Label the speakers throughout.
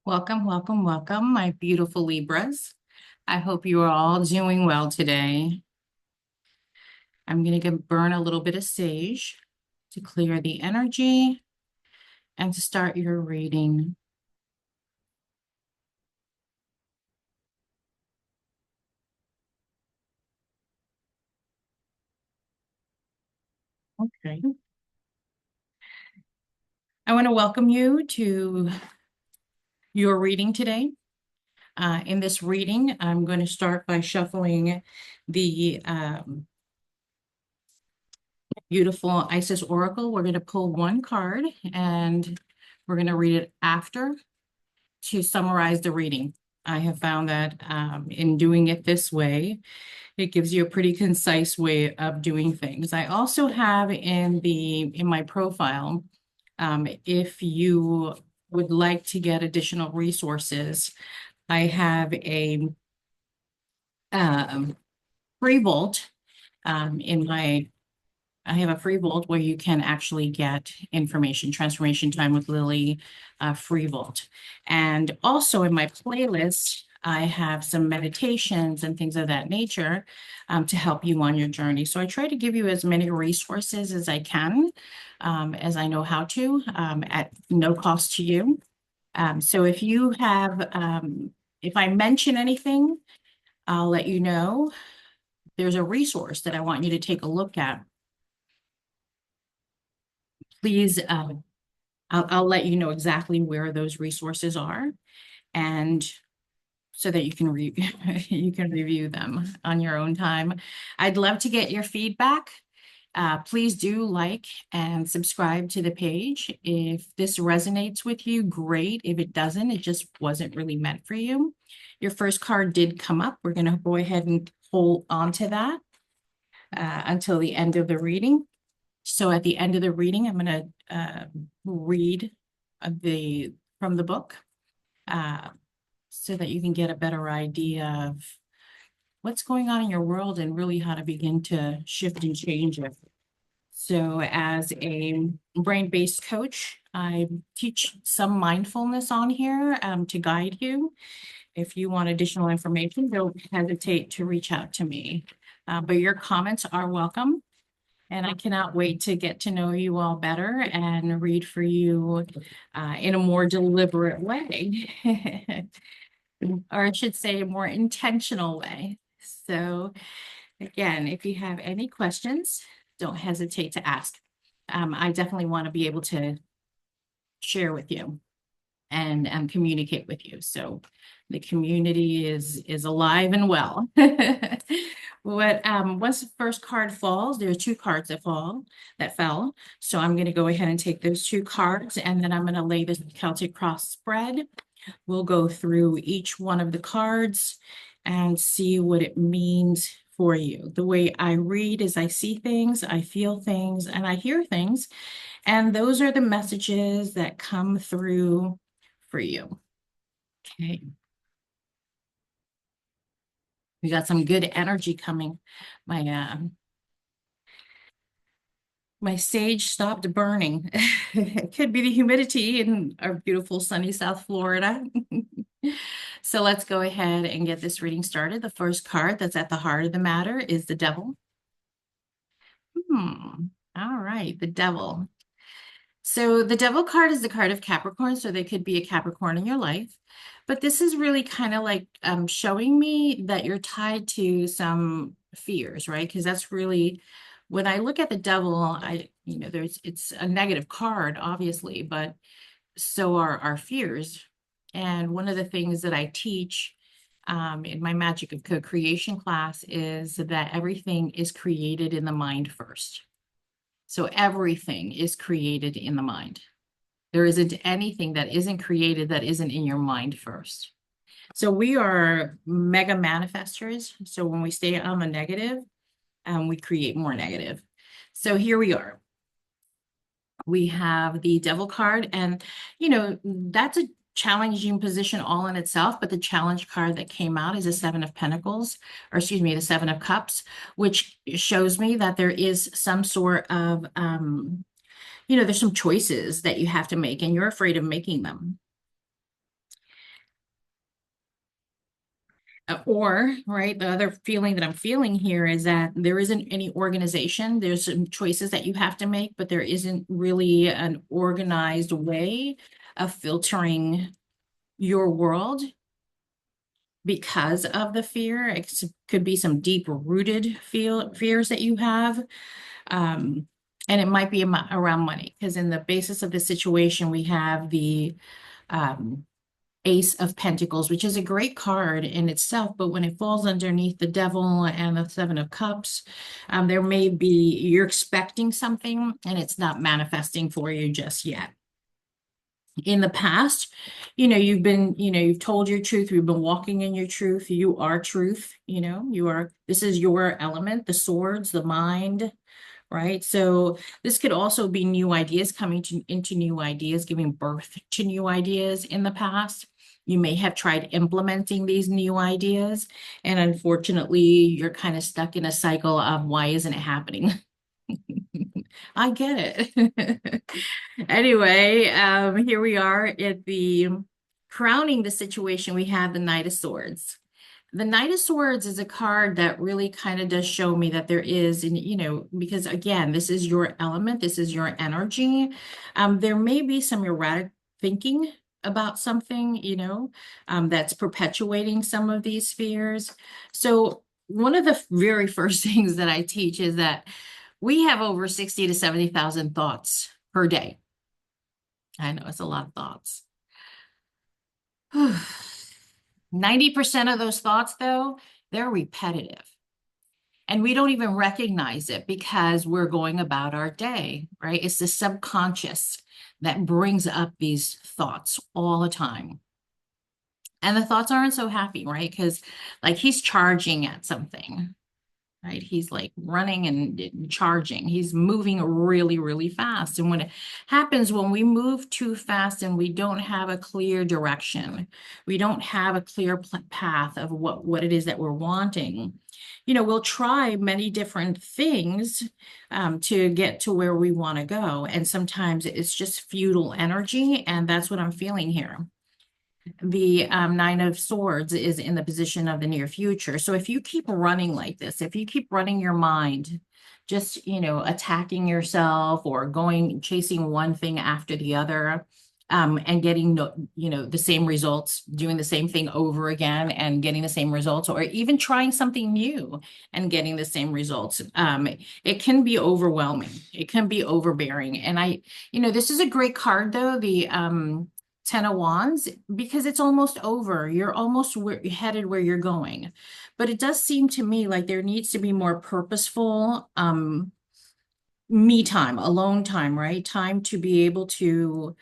Speaker 1: Welcome, welcome, welcome, my beautiful Libras. I hope you are all doing well today. I'm going to burn a little bit of sage to clear the energy and to start your reading. Okay. I want to welcome you to your reading today. In this reading, I'm going to start by shuffling the beautiful Isis Oracle. We're going to pull one card and we're going to read it after to summarize the reading. I have found that in doing it this way, it gives you a pretty concise way of doing things. I also have in my profile, if you would like to get additional resources, I have a um, free vault in my I have a free vault where you can actually get information, Transformation Time with Lily, free vault. And also in my playlist, I have some meditations and things of that nature to help you on your journey. So I try to give you as many resources as I can, as I know how to, at no cost to you. So if I mention anything, I'll let you know. There's a resource that I want you to take a look at. Please I'll let you know exactly where those resources are, and so that you can you can review them on your own time. I'd love to get your feedback. Please do like and subscribe to the page. If this resonates with you, great. If it doesn't, it just wasn't really meant for you. Your first card did come up. We're going to go ahead and hold on to that until the end of the reading. So at the end of the reading, I'm going to read from the book so that you can get a better idea of what's going on in your world and really how to begin to shift and change it. So as a brain-based coach, I teach some mindfulness on here to guide you. If you want additional information, don't hesitate to reach out to me. But your comments are welcome. And I cannot wait to get to know you all better and read for you in a more deliberate way, or I should say a more intentional way. So again, if you have any questions, don't hesitate to ask. I definitely want to be able to share with you and communicate with you. So the community is alive and well. Once the first card falls, there are two cards that fell. So I'm going to go ahead and take those two cards, and then I'm going to lay this Celtic cross spread. We'll go through each one of the cards and see what it means for you. The way I read is I see things, I feel things, and I hear things. And those are the messages that come through for you. Okay. We got some good energy coming. My sage stopped burning. It could be the humidity in our beautiful sunny South Florida. So let's go ahead and get this reading started. The first card that's at the heart of the matter is the Devil. All right, the Devil. So the Devil card is the card of Capricorn, so there could be a Capricorn in your life. But this is really kind of like showing me that you're tied to some fears, right? Because that's really, when I look at the Devil, it's a negative card, obviously, but so are our fears. And one of the things that I teach in my Magic of Co-Creation class is that everything is created in the mind first. So everything is created in the mind. There isn't anything that isn't created that isn't in your mind first. So we are mega manifestors. So when we stay on the negative, we create more negative. So here we are. We have the Devil card, and that's a challenging position all in itself, but the challenge card that came out is a Seven of Pentacles, or excuse me, the Seven of Cups, which shows me that there is some sort of there's some choices that you have to make and you're afraid of making them. Or, right, the other feeling that I'm feeling here is that there isn't any organization. There's some choices that you have to make, but there isn't really an organized way of filtering your world because of the fear. It could be some deep rooted fears that you have. Um, and it might be around money, because in the basis of the situation, we have the um, Ace of Pentacles, which is a great card in itself, but when it falls underneath the Devil and the Seven of Cups, there may be, you're expecting something and it's not manifesting for you just yet. In the past, you've told your truth, you've been walking in your truth, you are truth, this is your element, the swords, the mind, right? So this could also be new ideas coming into new ideas, giving birth to new ideas in the past. You may have tried implementing these new ideas, and unfortunately, you're kind of stuck in a cycle of why isn't it happening? I get it. Anyway, here we are at the crowning the situation. We have the Knight of Swords. The Knight of Swords is a card that really kind of does show me that there is, and because again, this is your element, this is your energy. There may be some erratic thinking about something, that's perpetuating some of these fears. So one of the very first things that I teach is that we have over 60 to 70,000 thoughts per day. I know it's a lot of thoughts. 90% of those thoughts, though, they're repetitive. And we don't even recognize it because we're going about our day, right? It's the subconscious that brings up these thoughts all the time. And the thoughts aren't so happy, right? Because like he's charging at something, right? He's like running and charging. He's moving really, really fast. And when it happens, when we move too fast and we don't have a clear direction, we don't have a clear path of what it is that we're wanting, we'll try many different things to get to where we want to go. And sometimes it's just futile energy. And that's what I'm feeling here. The Nine of Swords is in the position of the near future. So if you keep running like this, if you keep running your mind, just, attacking yourself or chasing one thing after the other, and getting, the same results, doing the same thing over again and getting the same results, or even trying something new and getting the same results, it can be overwhelming. It can be overbearing. And this is a great card, though, the Ten of Wands, because it's almost over. You're almost headed where you're going. But it does seem to me like there needs to be more purposeful me time, alone time, right? Time to be able to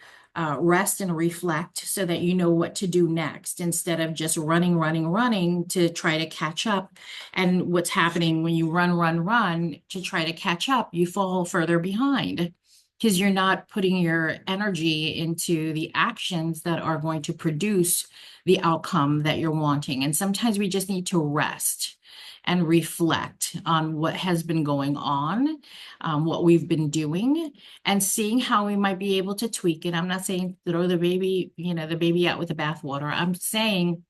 Speaker 1: rest and reflect so that you know what to do next instead of just running to try to catch up. And what's happening when you run to try to catch up, you fall further behind because you're not putting your energy into the actions that are going to produce the outcome that you're wanting. And sometimes we just need to rest and reflect on what has been going on, what we've been doing, and seeing how we might be able to tweak it. I'm not saying throw the baby out with the bathwater. I'm saying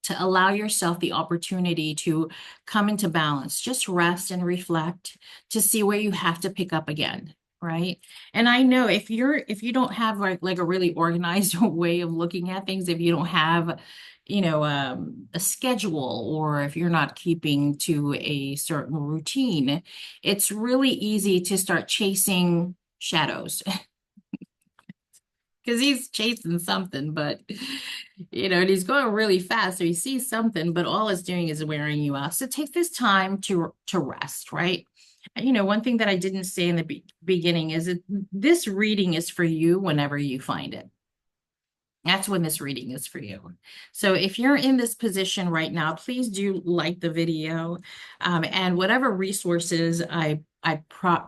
Speaker 1: to allow yourself the opportunity to come into balance, just rest and reflect to see where you have to pick up again. Right. And I know if you don't have like a really organized way of looking at things, if you don't have, a schedule, or if you're not keeping to a certain routine, it's really easy to start chasing shadows because he's chasing something, but and he's going really fast. So he sees something, but all it's doing is wearing you out. So take this time to rest, right? One thing that I didn't say in the beginning is that this reading is for you whenever you find it. That's when this reading is for you. So if you're in this position right now, please do like the video, and whatever resources I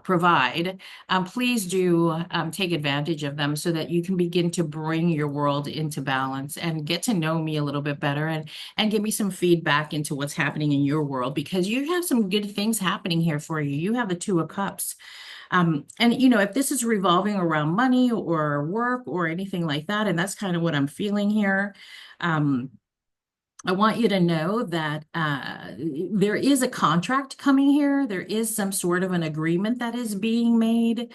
Speaker 1: provide, please do take advantage of them so that you can begin to bring your world into balance and get to know me a little bit better, and give me some feedback into what's happening in your world, because you have some good things happening here for you. You have the Two of Cups. And if this is revolving around money or work or anything like that, and that's kind of what I'm feeling here, um, I want you to know that there is a contract coming here. There is some sort of an agreement that is being made.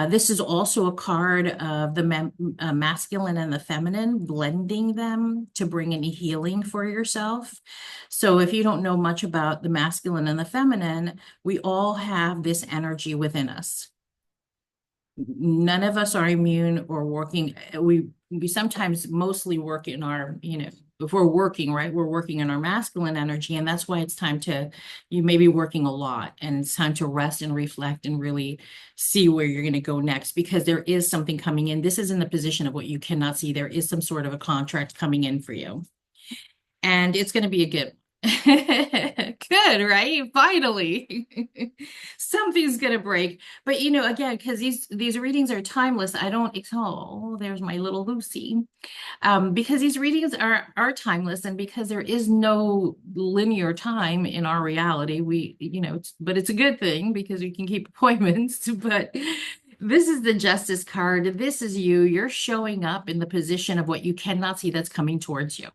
Speaker 1: This is also a card of the masculine and the feminine, blending them to bring any healing for yourself. So if you don't know much about the masculine and the feminine, we all have this energy within us. None of us are immune or working. We sometimes mostly work in our, if we're working, right, we're working in our masculine energy. And that's why it's time to, you may be working a lot and it's time to rest and reflect and really see where you're going to go next, because there is something coming in. This is in the position of what you cannot see. There is some sort of a contract coming in for you. And it's going to be a good good, right? Finally. Something's gonna break. But again, because these readings are timeless, I don't, oh, there's my little Lucy. Because these readings are timeless, and because there is no linear time in our reality, but it's a good thing because we can keep appointments. But this is the Justice card. This is you. You're showing up in the position of what you cannot see that's coming towards you.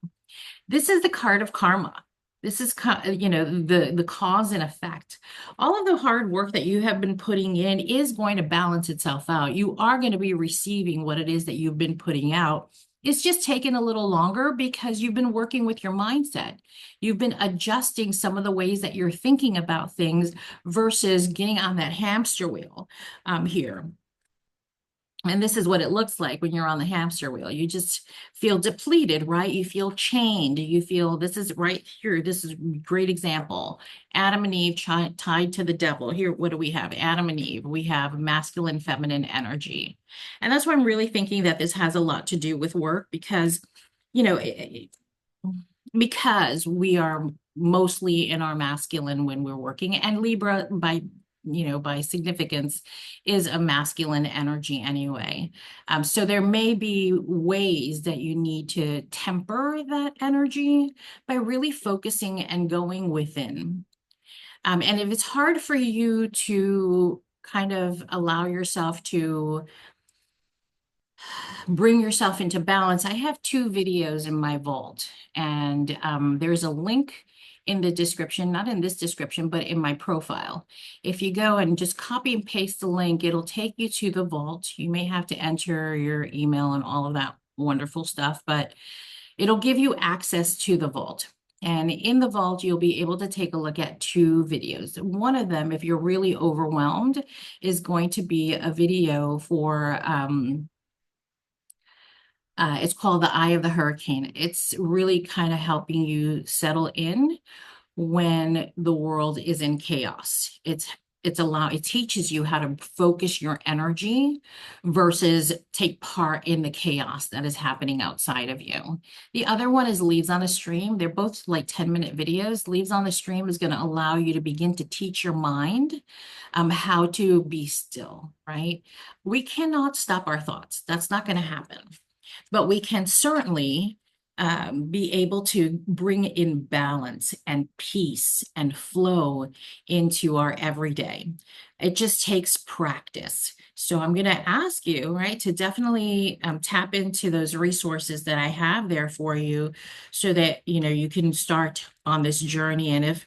Speaker 1: This is the card of karma. This is, the cause and effect. All of the hard work that you have been putting in is going to balance itself out. You are going to be receiving what it is that you've been putting out. It's just taken a little longer because you've been working with your mindset. You've been adjusting some of the ways that you're thinking about things versus getting on that hamster wheel here. And this is what it looks like when you're on the hamster wheel. You just feel depleted, right? You feel chained. You feel, this is right here. This is a great example. Adam and Eve tied to the devil. Here, what do we have? Adam and Eve. We have masculine, feminine energy. And that's why I'm really thinking that this has a lot to do with work because, you know, because we are mostly in our masculine when we're working, and Libra by significance is a masculine energy anyway. So there may be ways that you need to temper that energy by really focusing and going within. And if it's hard for you to kind of allow yourself to bring yourself into balance, I have 2 videos in my vault, and there's a link in the description, not in this description, but in my profile. If you go and just copy and paste the link, it'll take you to the vault. You may have to enter your email and all of that wonderful stuff, but it'll give you access to the vault. And in the vault, you'll be able to take a look at 2 videos. One of them, if you're really overwhelmed, is going to be a video for it's called The Eye of the Hurricane. It's really kind of helping you settle in when the world is in chaos. It teaches you how to focus your energy versus take part in the chaos that is happening outside of you. The other one is Leaves on a Stream. They're both like 10-minute videos. Leaves on the Stream is going to allow you to begin to teach your mind how to be still, right? We cannot stop our thoughts. That's not going to happen. But we can certainly be able to bring in balance and peace and flow into our everyday. It just takes practice. So I'm going to ask you, right, to definitely tap into those resources that I have there for you so that, you can start on this journey. And if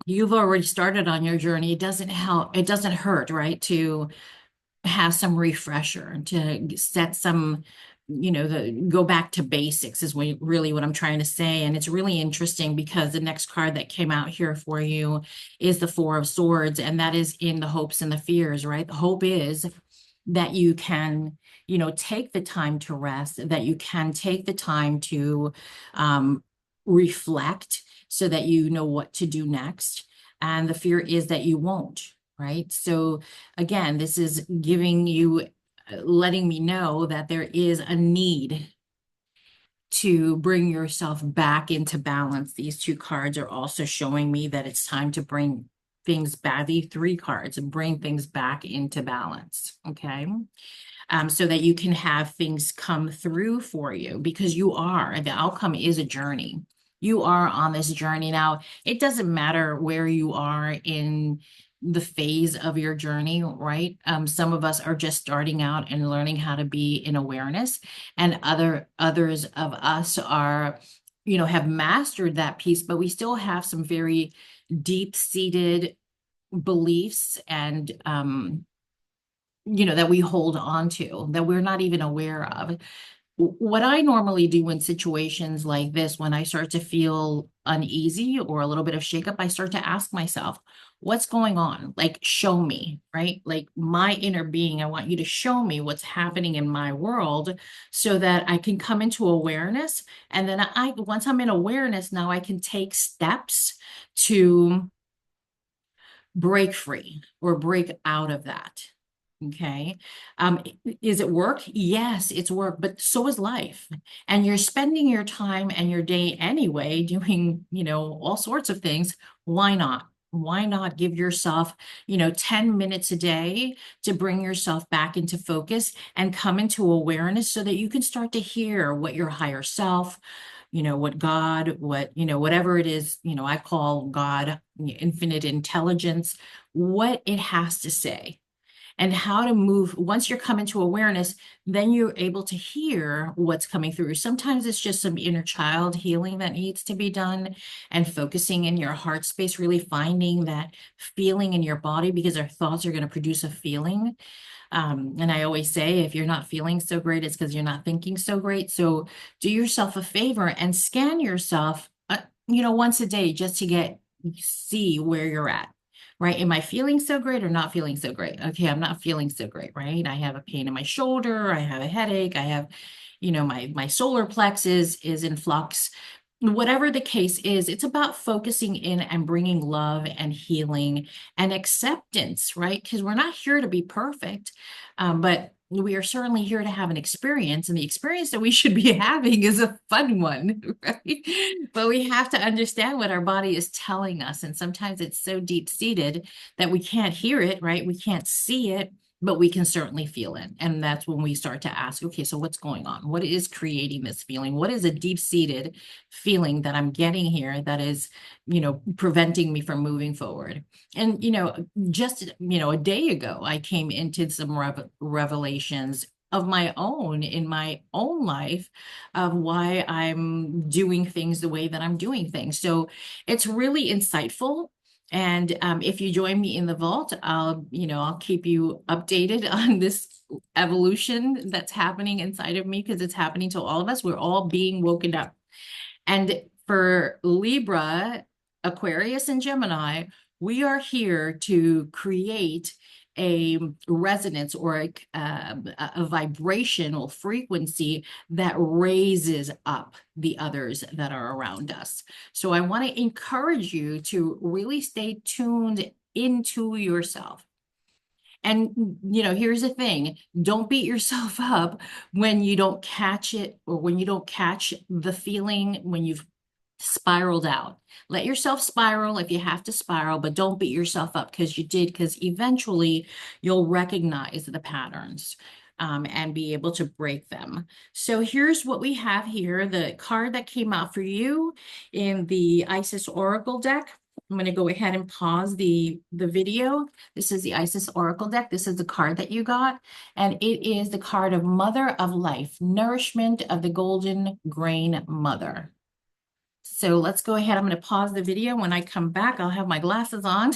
Speaker 1: you've already started on your journey, it doesn't hurt, right, to have some refresher, to set some, go back to basics is really what I'm trying to say. And it's really interesting because the next card that came out here for you is the Four of Swords, and that is in the hopes and the fears, right? The hope is that you can, take the time to rest, that you can take the time to reflect so that you know what to do next. And the fear is that you won't. Right. So again, this is giving you, letting me know that there is a need to bring yourself back into balance. These 2 cards are also showing me that it's time to bring things back. The 3 cards and bring things back into balance. Okay. So that you can have things come through for you, because the outcome is a journey. You are on this journey. Now, it doesn't matter where you are in the phase of your journey, right? Some of us are just starting out and learning how to be in awareness, and others of us are have mastered that piece, but we still have some very deep-seated beliefs and that we hold on to that we're not even aware of. What I normally do in situations like this, when I start to feel uneasy or a little bit of shakeup, I start to ask myself, what's going on? Like, show me, right? Like my inner being, I want you to show me what's happening in my world so that I can come into awareness. And then once I'm in awareness, now I can take steps to break free or break out of that. Okay. Is it work? Yes, it's work, but so is life. And you're spending your time and your day anyway doing, all sorts of things. Why not? Why not give yourself, 10 minutes a day to bring yourself back into focus and come into awareness so that you can start to hear what your higher self, what God, whatever it is, I call God, infinite intelligence, what it has to say and how to move. Once you're coming to awareness, then you're able to hear what's coming through. Sometimes it's just some inner child healing that needs to be done and focusing in your heart space, really finding that feeling in your body because our thoughts are going to produce a feeling. And I always say, if you're not feeling so great, it's because you're not thinking so great. So do yourself a favor and scan yourself, once a day just to see where you're at. Right? Am I feeling so great or not feeling so great? Okay, I'm not feeling so great, right? I have a pain in my shoulder, I have a headache, I have, my solar plexus is in flux. Whatever the case is, it's about focusing in and bringing love and healing and acceptance, right? Because we're not here to be perfect, but we are certainly here to have an experience, and the experience that we should be having is a fun one, right? But we have to understand what our body is telling us, and sometimes it's so deep-seated that we can't hear it, right? We can't see it, but we can certainly feel it. And that's when we start to ask, okay, so what's going on? What is creating this feeling? What is a deep-seated feeling that I'm getting here that is, preventing me from moving forward? And, just, a day ago, I came into some revelations of my own in my own life of why I'm doing things the way that I'm doing things. So it's really insightful. And if you join me in the vault, I'll keep you updated on this evolution that's happening inside of me because it's happening to all of us. We're all being woken up. And for Libra, Aquarius, and Gemini, we are here to create a resonance or a vibrational frequency that raises up the others that are around us. So I want to encourage you to really stay tuned into yourself. And, here's the thing, don't beat yourself up when you don't catch it or when you don't catch the feeling when you've spiraled out. Let yourself spiral if you have to spiral, but don't beat yourself up because you did, because eventually you'll recognize the patterns. And be able to break them. So here's what we have here. The card that came out for you in the Isis Oracle deck. I'm going to go ahead and pause the video. This is the Isis Oracle deck. This is the card that you got. And it is the card of Mother of Life, Nourishment of the Golden Grain Mother. So let's go ahead. I'm going to pause the video. When I come back, I'll have my glasses on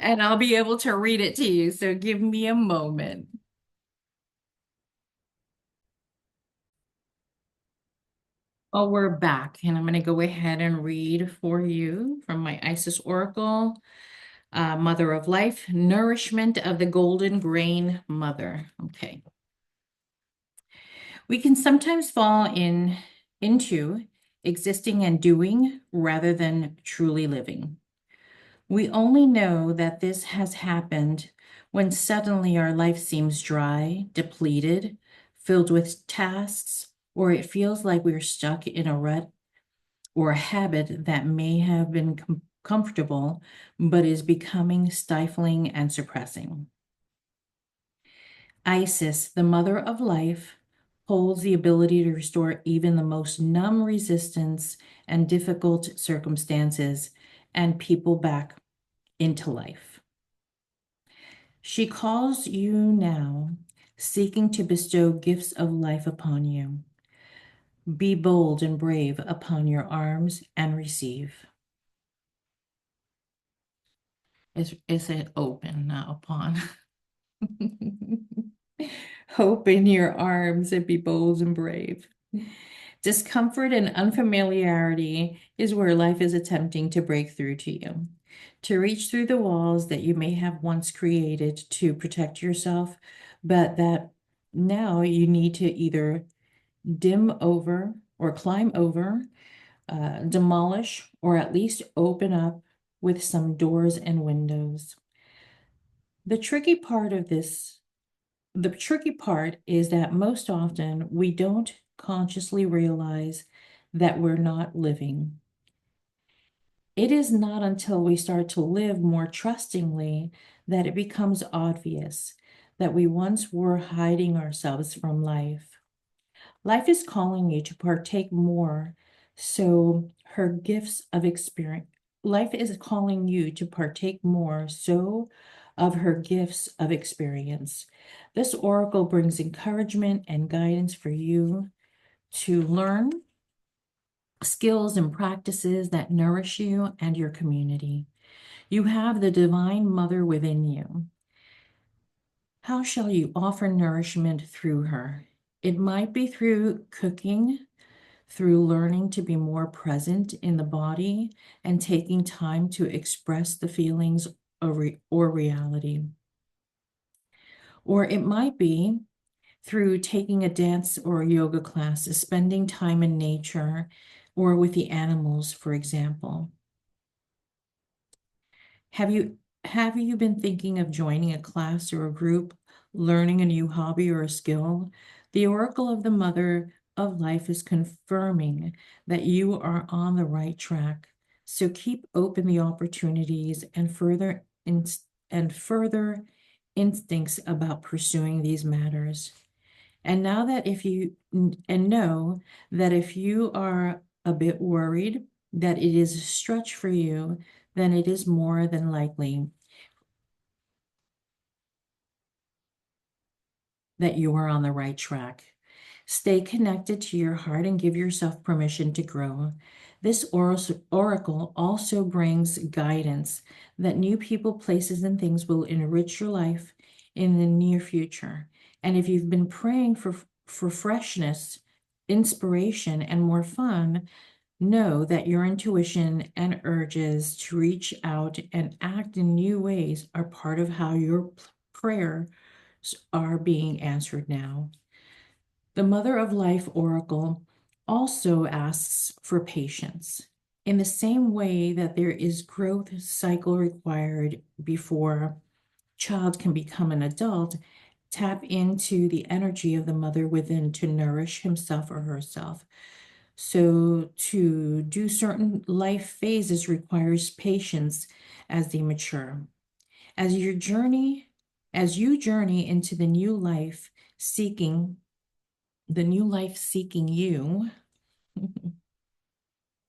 Speaker 1: and I'll be able to read it to you. So give me a moment. Oh, we're back, and I'm going to go ahead and read for you from my Isis Oracle. Mother of Life, Nourishment of the Golden Grain Mother. Okay. We can sometimes fall into existing and doing rather than truly living. We only know that this has happened when suddenly our life seems dry, depleted, filled with tasks, or it feels like we're stuck in a rut or a habit that may have been comfortable, but is becoming stifling and suppressing. Isis, the mother of life, holds the ability to restore even the most numb resistance and difficult circumstances and people back into life. She calls you now, seeking to bestow gifts of life upon you. Be bold and brave upon your arms and receive. Is it open, not upon? Open your arms and be bold and brave. Discomfort and unfamiliarity is where life is attempting to break through to you. To reach through the walls that you may have once created to protect yourself, but that now you need to either dim over or climb over, demolish, or at least open up with some doors and windows. The tricky part of this The tricky part is that most often we don't consciously realize that we're not living. It is not until we start to live more trustingly that it becomes obvious that we once were hiding ourselves from life. Life is calling you to partake more, so her gifts of experience. Life is calling you to partake more, so of her gifts of experience. This oracle brings encouragement and guidance for you to learn skills and practices that nourish you and your community. You have the divine mother within you. How shall you offer nourishment through her? It might be through cooking, through learning to be more present in the body and taking time to express the feelings or reality. Or it might be through taking a dance or a yoga class, spending time in nature or with the animals, for example. Have you been thinking of joining a class or a group, learning a new hobby or a skill? The Oracle of the Mother of Life is confirming that you are on the right track. So keep open the opportunities and further instincts about pursuing these matters. And now that if you and know that if you are a bit worried that it is a stretch for you, then it is more than likely that you are on the right track. Stay connected to your heart and give yourself permission to grow. This oracle also brings guidance that new people, places, and things will enrich your life in the near future. And if you've been praying for freshness, inspiration, and more fun, know that your intuition and urges to reach out and act in new ways are part of how your prayers are being answered now. The Mother of Life Oracle also asks for patience. In the same way that there is growth cycle required before child can become an adult, tap into the energy of the mother within to nourish himself or herself. So to do certain life phases requires patience as they mature. As you journey into the new life seeking you,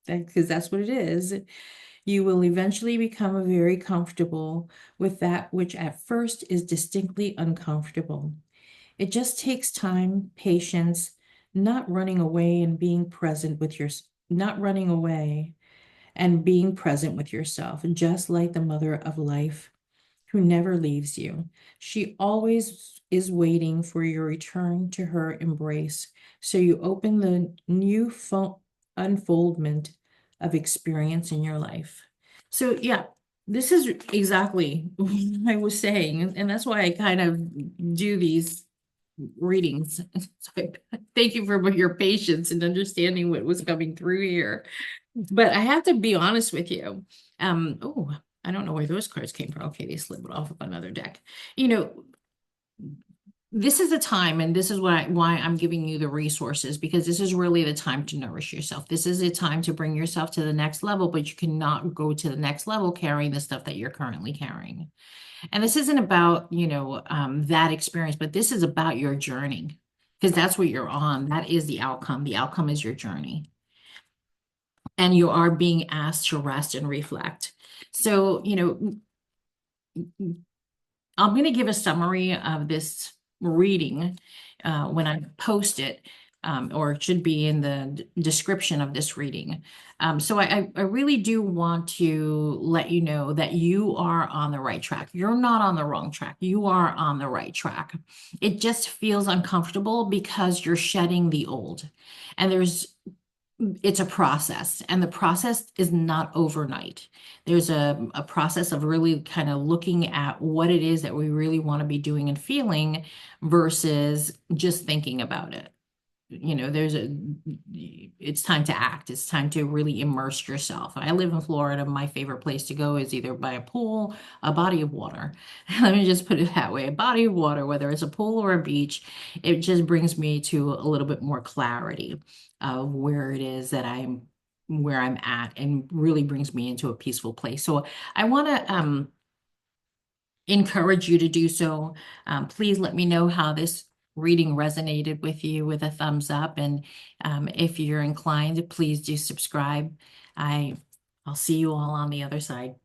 Speaker 1: because that's what it is, you will eventually become very comfortable with that which at first is distinctly uncomfortable. It just takes time, patience, not running away and being present with your, not running away and being present with yourself, just like the Mother of Life who never leaves you. She always is waiting for your return to her embrace. So you open the new unfoldment of experience in your life. So yeah, this is exactly what I was saying. And that's why I kind of do these readings. So thank you for your patience and understanding what was coming through here. But I have to be honest with you. Oh, I don't know where those cards came from. Okay, they slid off of another deck. You know, this is the time, and this is why I'm giving you the resources, because this is really the time to nourish yourself. This is a time to bring yourself to the next level, but you cannot go to the next level carrying the stuff that you're currently carrying. And this isn't about, that experience, but this is about your journey, because that's what you're on. That is the outcome. The outcome is your journey. And you are being asked to rest and reflect. So, I'm going to give a summary of this reading when I post it. or it should be in the description of this reading. So I really do want to let you know that you are on the right track. You're not on the wrong track. You are on the right track. It just feels uncomfortable because you're shedding the old. And it's a process, and the process is not overnight. There's a process of really kind of looking at what it is that we really want to be doing and feeling versus just thinking about it. It's time to act. It's time to really immerse yourself. I live in Florida. My favorite place to go is either by a pool, a body of water. Let me just put it that way. A body of water, whether it's a pool or a beach, it just brings me to a little bit more clarity of where it is that where I'm at, and really brings me into a peaceful place. So I want to encourage you to do so. Please let me know how this reading resonated with you with a thumbs up. And if you're inclined, please do subscribe. I'll see you all on the other side.